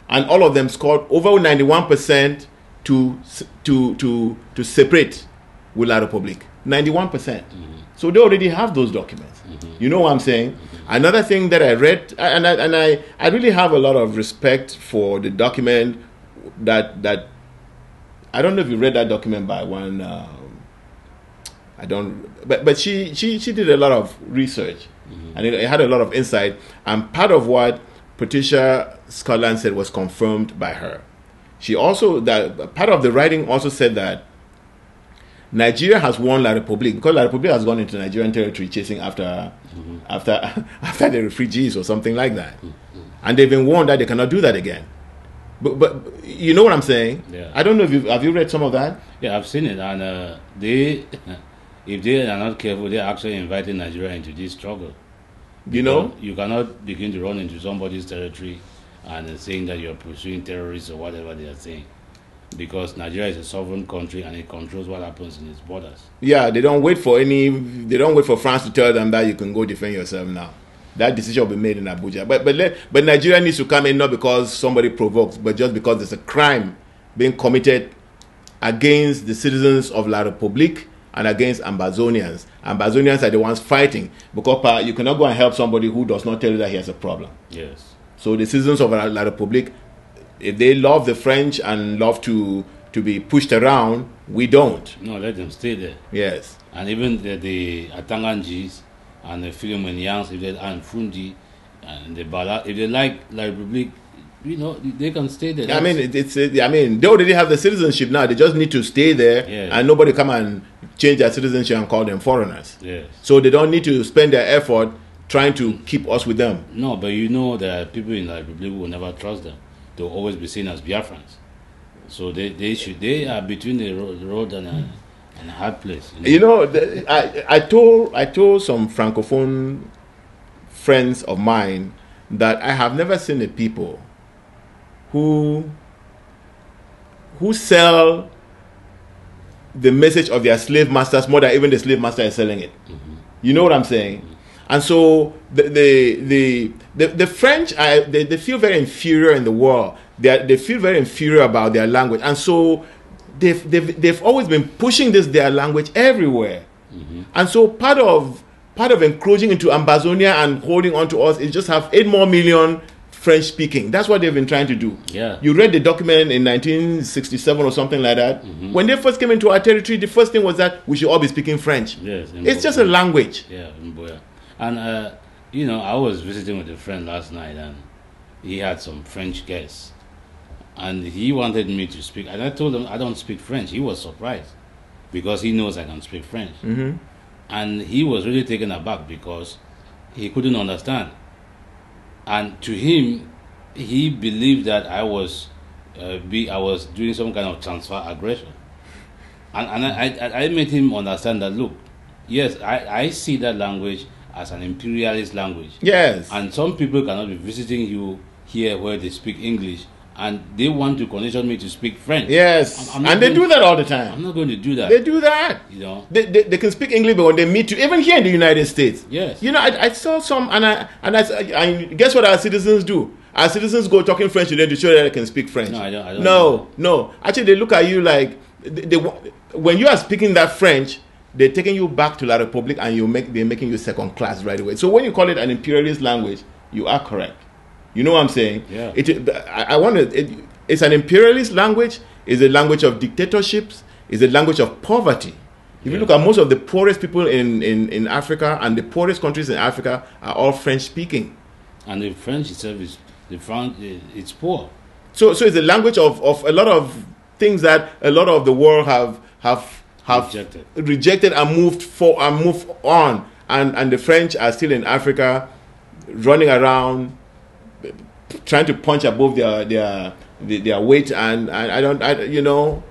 and all of them scored over 91% to separate with La Republique. 91%. So they already have those documents. You know what I'm saying? Another thing that I read, and I really have a lot of respect for the document that I don't know if you read that document by one. But she did a lot of research, and it had a lot of insight. And part of what Patricia Scotland said was confirmed by her. She also, that part of the writing also said that Nigeria has won La Republique because La Republique has gone into Nigerian territory chasing after the refugees or something like that, and they've been warned that they cannot do that again. But you know what I'm saying? Yeah. I don't know if have you read some of that? Yeah, I've seen it, and if they are not careful, they're actually inviting Nigeria into this struggle. You know, you cannot begin to run into somebody's territory and saying that you're pursuing terrorists or whatever they are saying, because Nigeria is a sovereign country and it controls what happens in its borders. Yeah, they don't wait for France to tell them that you can go defend yourself now. That decision will be made in Abuja. But Nigeria needs to come in not because somebody provokes, but just because there's a crime being committed against the citizens of La Republique and against Ambazonians. Ambazonians are the ones fighting, because you cannot go and help somebody who does not tell you that he has a problem. Yes. So the citizens of La Republique, if they love the French and love to be pushed around, we don't. No, let them stay there. Yes. And even the Atanganjis and the Philomenians, and Fundi and the Bala, if they like La Republique, they can stay there. I mean, they already have the citizenship now. They just need to stay there, and nobody come and change their citizenship and call them foreigners. Yes. So they don't need to spend their effort trying to keep us with them. No, but there are people in La Republique who will never trust them. They'll always be seen as Biafrans. So they are between the road and a hard place. I told some Francophone friends of mine that I have never seen a people who sell the message of their slave masters more than even the slave master is selling it. You know what I'm saying? And so the French, they feel very inferior in the world. They feel very inferior about their language, and so they've always been pushing their language everywhere. And so part of encroaching into Ambazonia and holding on to us is just have 8 more million French speaking. That's what they've been trying to do. Yeah. You read the document in 1967 or something like that. When they first came into our territory, the first thing was that we should all be speaking French. Yes. It's just a language. Yeah, in Mboya. And you know, I was visiting with a friend last night, and he had some French guests, and he wanted me to speak, and I told him I don't speak French. He was surprised because he knows I can speak French, and he was really taken aback because he couldn't understand. And to him, he believed that I was doing some kind of transfer aggression, and I made him understand that, look, yes, I see that language as an imperialist language. Yes. And some people cannot be visiting you here where they speak English, and they want to condition me to speak French. Yes. I'm And they do that all the time. I'm not going to do that. They do that. You know. They can speak English, but when they meet you, even here in the United States. Yes. You know, I saw some, and I guess what our citizens do? Our citizens go talking French to them to show that they can speak French. No, I don't. No. Actually, they look at you like when you are speaking that French, they're taking you back to La Republique, and they're making you second class right away. So when you call it an imperialist language, you are correct. You know what I'm saying? Yeah. It's an imperialist language. It's a language of dictatorships. It's a language of poverty. If you look at most of the poorest people in Africa, and the poorest countries in Africa are all French speaking. And the French itself it's poor. So it's a language of a lot of things that a lot of the world have rejected and moved on, and the French are still in Africa, running around, trying to punch above their weight, and you know.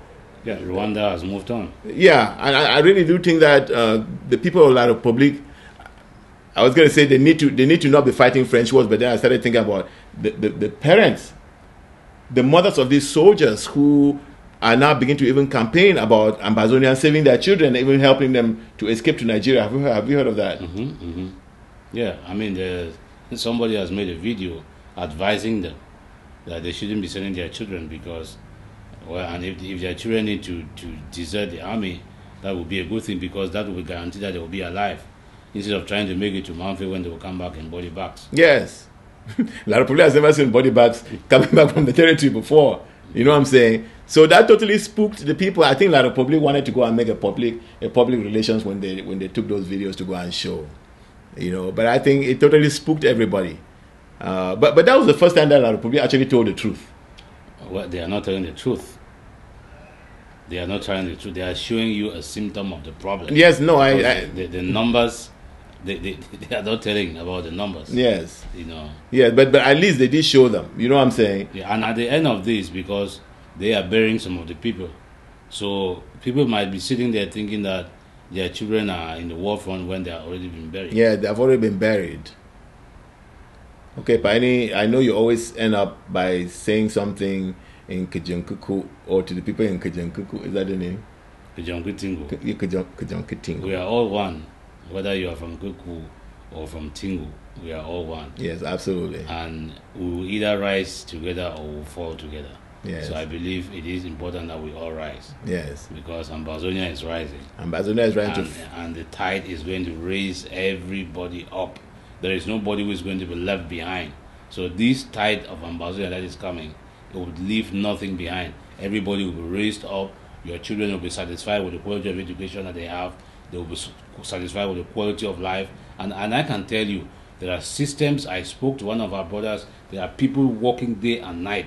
Yeah, Rwanda has moved on. Yeah, and I really do think that the people of La Republique, I was going to say they need to not be fighting French wars, but then I started thinking about the parents, the mothers of these soldiers who are now beginning to even campaign about Ambazonians saving their children, even helping them to escape to Nigeria. Have you heard of that? Yeah, I mean, somebody has made a video advising them that they shouldn't be sending their children because, well, and if their children need to desert the army, that would be a good thing because that will guarantee that they will be alive instead of trying to make it to Manfred when they will come back in body bags. Yes. La Republique has never seen body bags coming back from the territory before. You know what I'm saying? So that totally spooked the people. I think La Republique wanted to go and make a public relations when they took those videos to go and show. You know, but I think it totally spooked everybody. But that was the first time that La Republique actually told the truth. Well, they are not telling the truth. They are not telling the truth. They are showing you a symptom of the problem. Yes, no, the numbers, they are not telling about the numbers. Yes. You know. Yeah, but at least they did show them. You know what I'm saying? Yeah, and at the end of this, because they are burying some of the people, so people might be sitting there thinking that their children are in the war front when they are already been buried. Yeah, they have already been buried. Okay, Paini, I know you always end up by saying something in Kajankuku or to the people in Kajankuku. Is that the name? Kajankutingu. We are all one. Whether you are from Kuku or from Tingu, we are all one. Yes, absolutely. And we will either rise together or we'll fall together. Yes. So I believe it is important that we all rise. Yes. Because Ambazonia is rising. Ambazonia is rising. And the tide is going to raise everybody up. There is nobody who is going to be left behind. So this tide of Ambazonia that is coming, it would leave nothing behind. Everybody will be raised up. Your children will be satisfied with the quality of education that they have. They will be satisfied with the quality of life. And I can tell you, there are systems. I spoke to one of our brothers. There are people working day and night,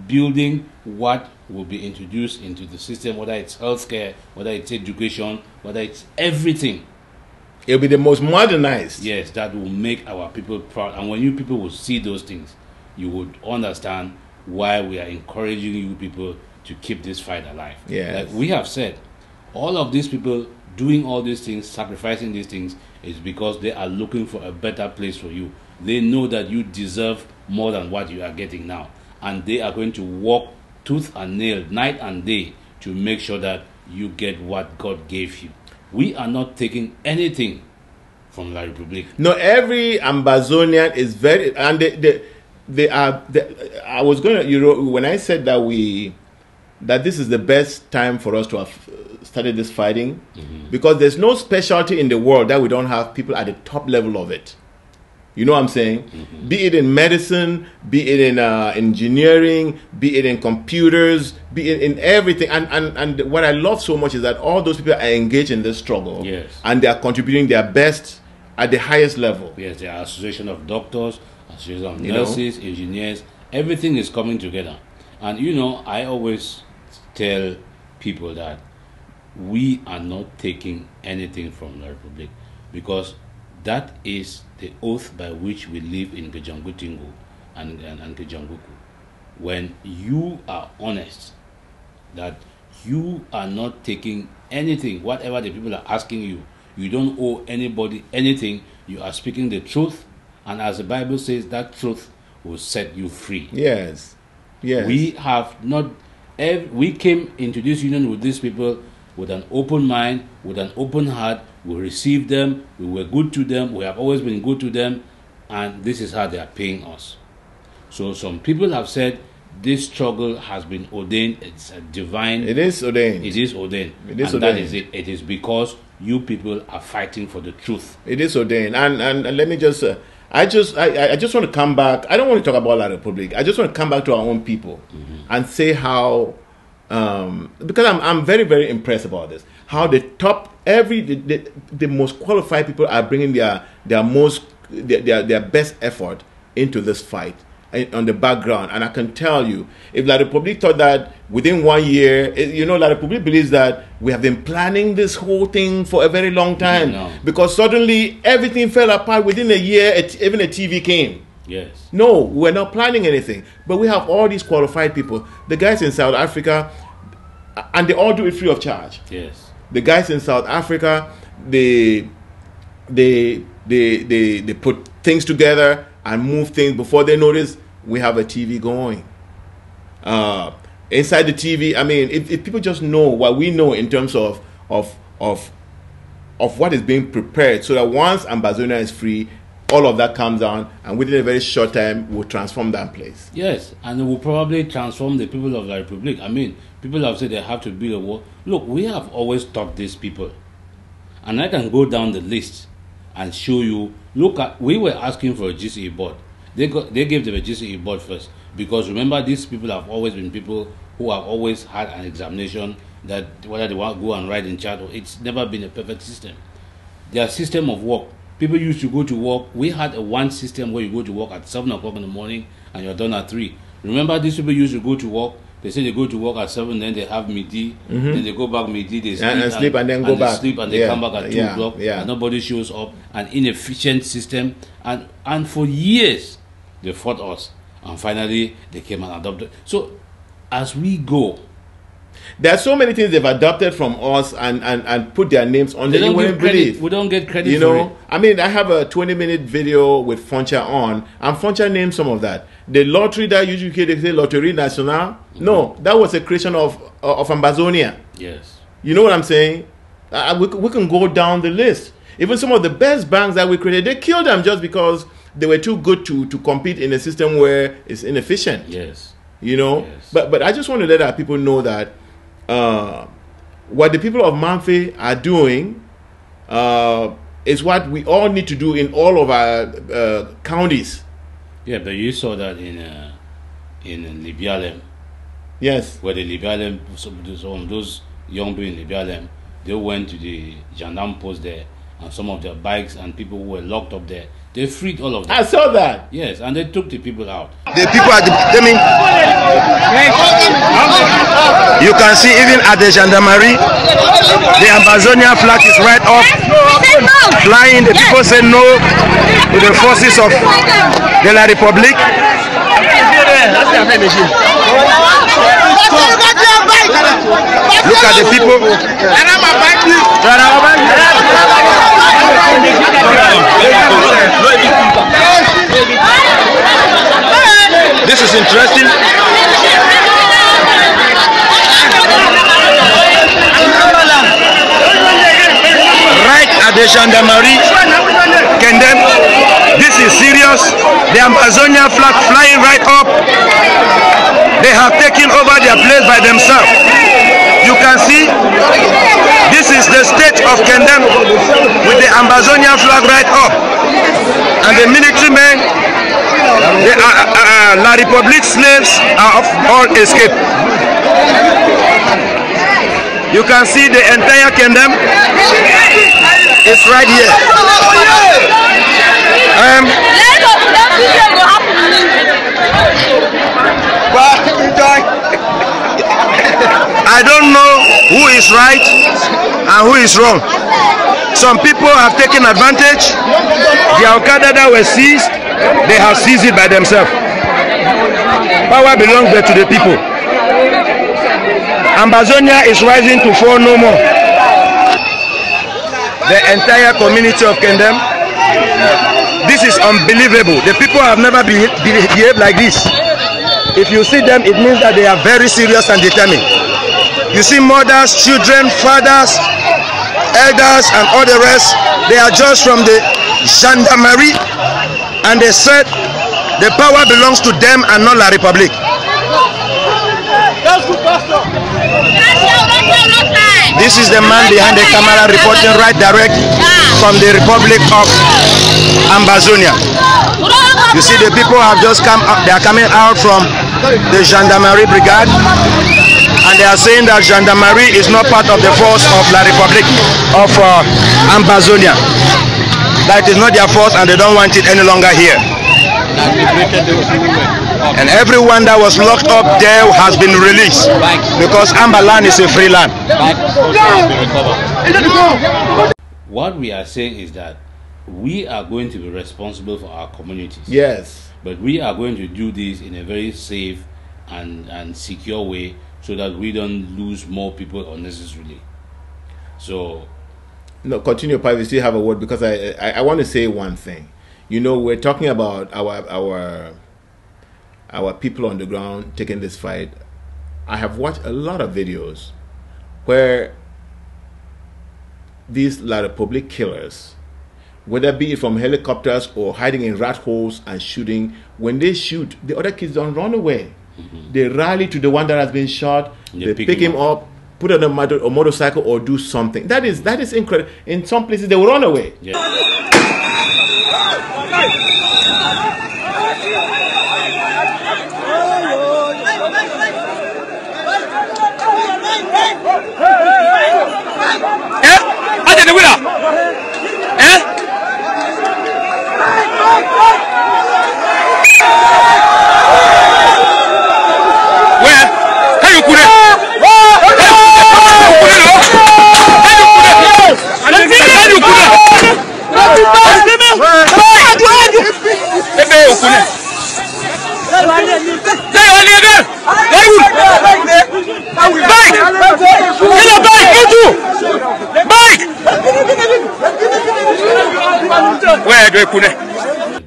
building what will be introduced into the system, whether it's healthcare, whether it's education, whether it's everything. It'll be the most modernized. Yes, that will make our people proud. And when you people will see those things, you would understand why we are encouraging you people to keep this fight alive. Yes. Like we have said, all of these people doing all these things, sacrificing these things, is because they are looking for a better place for you. They know that you deserve more than what you are getting now. And they are going to work tooth and nail, night and day, to make sure that you get what God gave you. We are not taking anything from La Republique. No, every Ambazonian is very, and they are. I was going to, you know, when I said that we that this is the best time for us to have started this fighting, because there's no specialty in the world that we don't have people at the top level of it. You know what I'm saying? Be it in medicine, be it in engineering, be it in computers, be it in everything. And what I love so much is that all those people are engaged in this struggle. Yes. And they are contributing their best at the highest level. Yes, the Association of Doctors, Association of Nurses, engineers, everything is coming together. And you know, I always tell people that we are not taking anything from the Republic, because that is the oath by which we live in Kejangutingu and Kejanguku. When you are honest that you are not taking anything, whatever the people are asking you, you don't owe anybody anything, you are speaking the truth, and as the Bible says, that truth will set you free. Yes. Yes. We have not, we came into this union with these people with an open mind, with an open heart. We received them, we were good to them, we have always been good to them, and this is how they are paying us. So some people have said this struggle has been ordained, it's a divine. It is ordained. It is ordained. It is and ordained. that is it. It is because you people are fighting for the truth. It is ordained. And let me just, I just want to come back. I don't want to talk about La Republic. I just want to come back to our own people and say how, because I'm very, very impressed about this. How the top, the most qualified people are bringing their best effort into this fight on the background. And I can tell you, if La Republic thought that within 1 year, you know, La Republic believes that we have been planning this whole thing for a very long time. No. Because suddenly everything fell apart within a year, even a TV came. Yes. No, we're not planning anything. But we have all these qualified people. The guys in South Africa, and they all do it free of charge. Yes. The guys in South Africa, they put things together and move things before they notice we have a TV going. Inside the TV, I mean, if people just know what we know in terms of what is being prepared, so that once Ambazonia is free, all of that comes down, and within a very short time, we'll transform that place. Yes, and it will probably transform the people of La Republic. I mean, people have said they have to build a wall. Look, we have always taught these people. And I can go down the list and show you. Look, we were asking for a GCE board. They gave them a GCE board first. Because remember, these people have always been people who have always had an examination that whether they want to go and write in chat, or it's never been a perfect system. Their system of work. People used to go to work. We had a one system where you go to work at 7 o'clock in the morning and you're done at 3. Remember, these people used to go to work. They say they go to work at 7, then they have midi, then they go back midi, they sleep, and then go back. Sleep and they come back at 2 o'clock, and nobody shows up. An inefficient system, and for years they fought us, and finally they came and adopted. So as we go, there are so many things they've adopted from us and put their names on. They don't give credit. We don't get credit. You know, for it. I mean, I have a 20-minute video with Foncha on, and Foncha named some of that. The lottery that usually they say Loterie Nationale. No, that was a creation of Ambazonia. Yes. You know what I'm saying? We can go down the list. Even some of the best banks that we created, they killed them just because they were too good to compete in a system where it's inefficient. Yes. You know? Yes. But I just want to let our people know that what the people of Mamfe are doing is what we all need to do in all of our counties. Yeah, but you saw that in Libialem. Yes. Where the Libialem, some of those young people in Libialem, they went to the gendarme post there, and some of their bikes and people who were locked up there, they freed all of them. I saw that. Yes, and they took the people out. The people at you can see even at the gendarmerie, the Ambazonia flag is right up, flying. The people say no to the forces of the La Republique. Look at the people. This is interesting. Right at the gendarmerie, condemn. This is serious. The Ambazonia flag flying right up. They have taken over their place by themselves. You can see this is the state of Kendem with the Ambazonian flag right up. And the military men, the La Republique slaves are all escaped. You can see the entire Kendem is right here. I don't know who is right and who is wrong. Some people have taken advantage. The Okada that were seized, they have seized it by themselves. Power belongs there to the people. Ambazonia is rising to fall no more. The entire community of Kendem, this is unbelievable. The people have never behaved like this. If you see them, it means that they are very serious and determined. You see mothers, children, fathers, elders and all the rest, they are just from the gendarmerie, and they said the power belongs to them and not La Republique. This is the man behind the camera reporting right direct from the Republic of Ambazonia. You see the people have just come up, they are coming out from the gendarmerie brigade, and they are saying that gendarmerie is not part of the force of La Republique of Ambazonia. That is not their force and they don't want it any longer here. And everyone that was locked up there has been released because Ambaland is a free land. What we are saying is that we are going to be responsible for our communities. Yes. But we are going to do this in a very safe and secure way so that we don't lose more people unnecessarily. So... No, continue, Pai. We still have a word because I want to say one thing. You know, we're talking about our people on the ground taking this fight. I have watched a lot of videos where these La Republique killers, whether be it from helicopters or hiding in rat holes and shooting, when they shoot, the other kids don't run away. Mm-hmm. They rally to the one that has been shot, they pick him up, put on a motorcycle or do something. That is incredible. In some places they will run away. Yeah.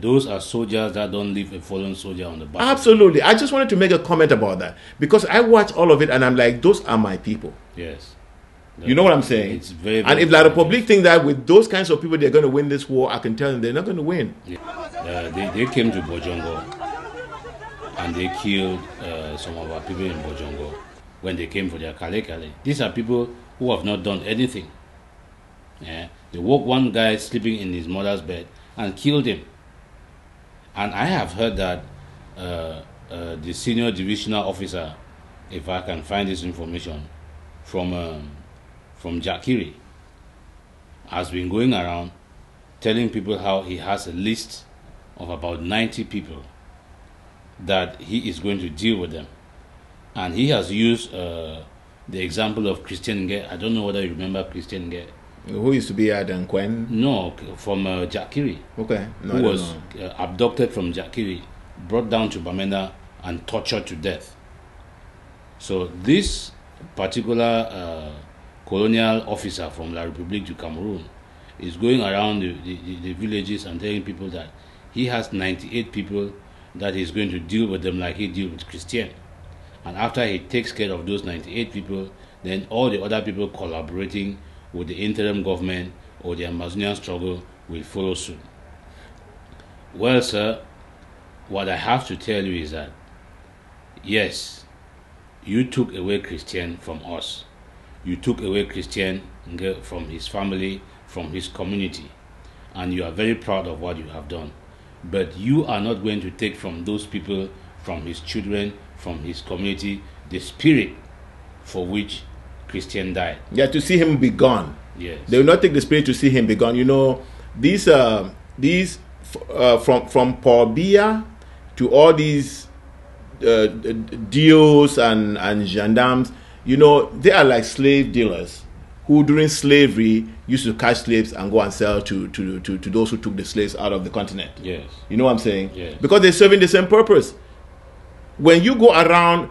Those are soldiers that don't leave a fallen soldier on the back. Absolutely. I just wanted to make a comment about that because I watch all of it and I'm like, those are my people. Yes. You know what I'm saying? It's very, and if La Republique think that with those kinds of people they're going to win this war, I can tell them they're not going to win. Yeah. They came to Bojongo and they killed some of our people in Bojongo when they came for their Kale Kale. These are people who have not done anything. Yeah. They woke one guy sleeping in his mother's bed and killed him. And I have heard that the senior divisional officer, if I can find this information, from Jakiri, has been going around telling people how he has a list of about 90 people that he is going to deal with them. And he has used the example of Christian Nge. I don't know whether you remember Christian Nge. Who used to be at Nkwen? No, from Jakiri. Okay. No, who was abducted from Jakiri, brought down to Bamenda and tortured to death. So this particular colonial officer from La République du Cameroon is going around the villages and telling people that he has 98 people that he's going to deal with them like he deal with Christian. And after he takes care of those 98 people, then all the other people collaborating with the interim government or the Amazonian struggle will follow soon. Well, sir, what I have to tell you is that yes, you took away Christian from us. You took away Christian from his family, from his community, and you are very proud of what you have done. But you are not going to take from those people, from his children, from his community, the spirit for which Christian died. Yeah, to see him be gone. Yes. They will not take the spirit to see him be gone. You know, these from Paul Biya to all these DOs and gendarmes, you know, they are like slave dealers who during slavery used to catch slaves and go and sell to those who took the slaves out of the continent. Yes. You know what I'm saying? Yes. Because they're serving the same purpose. When you go around,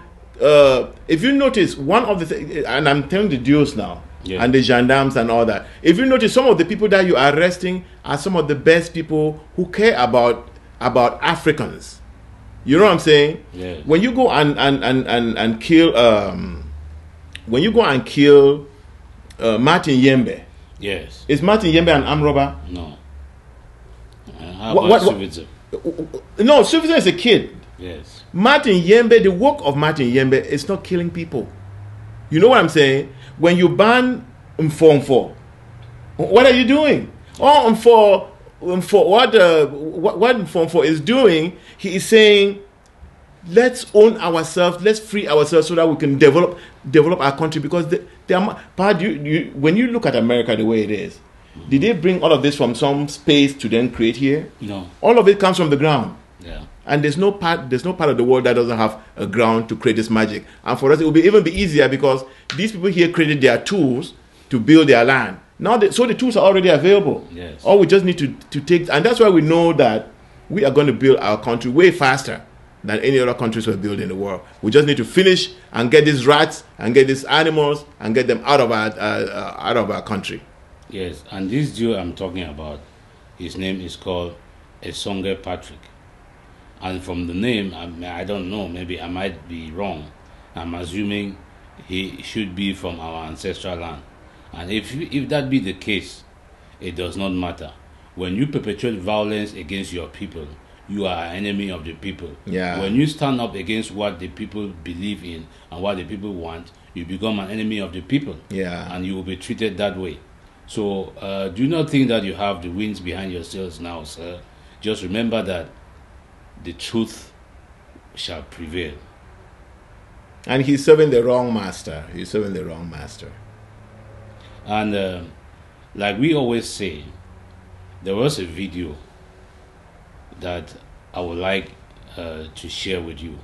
if you notice, one of the things, and I'm telling the DOs now, yeah, and the gendarmes and all that, if you notice, some of the people that you are arresting are some of the best people who care about Africans. You know what I'm saying? Yes. When you go and kill, when you go and kill Martin Yembe, yes, is Martin Yembe an armed robber? No. How about Suvizo? No, Suvizo is a kid. Yes. Martin Yembe, the work of Martin Yembe is not killing people. You know what I'm saying? When you ban Mfomfo, what are you doing? Oh, for what Mfomfo is doing, he is saying, let's own ourselves, let's free ourselves so that we can develop our country. Because when you look at America the way it is, did they bring all of this from some space to then create here? No. All of it comes from the ground. Yeah. And there's no part of the world that doesn't have a ground to create this magic. And for us, it will even be easier because these people here created their tools to build their land. Now, so the tools are already available. Yes. All we just need to take, and that's why we know that we are going to build our country way faster than any other countries we're building in the world. We just need to finish and get these rats and get these animals and get them out of our country. Yes, and this Jew I'm talking about, his name is called Esonge Patrick. And from the name, I don't know, maybe I might be wrong. I'm assuming he should be from our ancestral land. And if that be the case, it does not matter. When you perpetrate violence against your people, you are an enemy of the people. Yeah. When you stand up against what the people believe in and what the people want, you become an enemy of the people. Yeah. And you will be treated that way. So do not think that you have the winds behind your sails now, sir. Just remember that the truth shall prevail. And he's serving the wrong master. He's serving the wrong master. And like we always say, there was a video that I would like to share with you.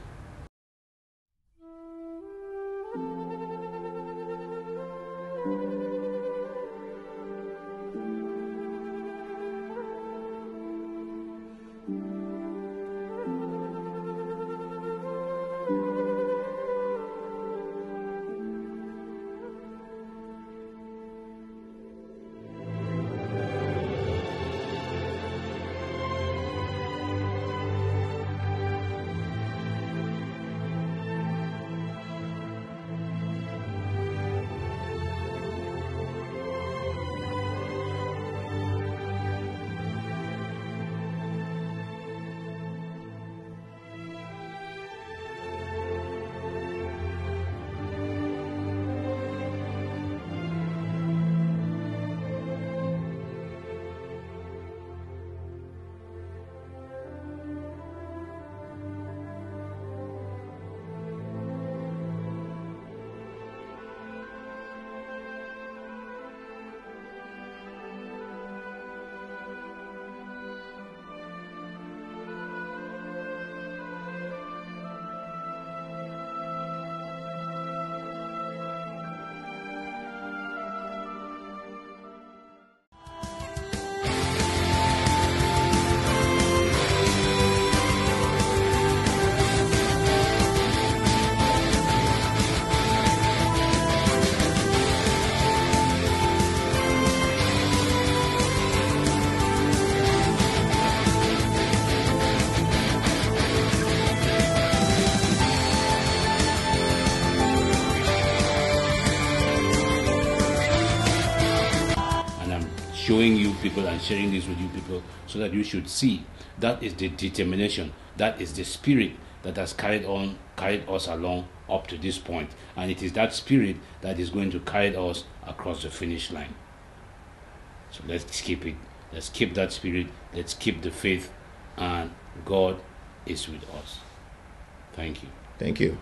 Showing you people and sharing this with you people so that you should see that is the determination, that is the spirit that has carried on carried us along up to this point, and it is that spirit that is going to carry us across the finish line. So let's keep it. Let's keep that spirit. Let's keep the faith, and God is with us. Thank you. Thank you.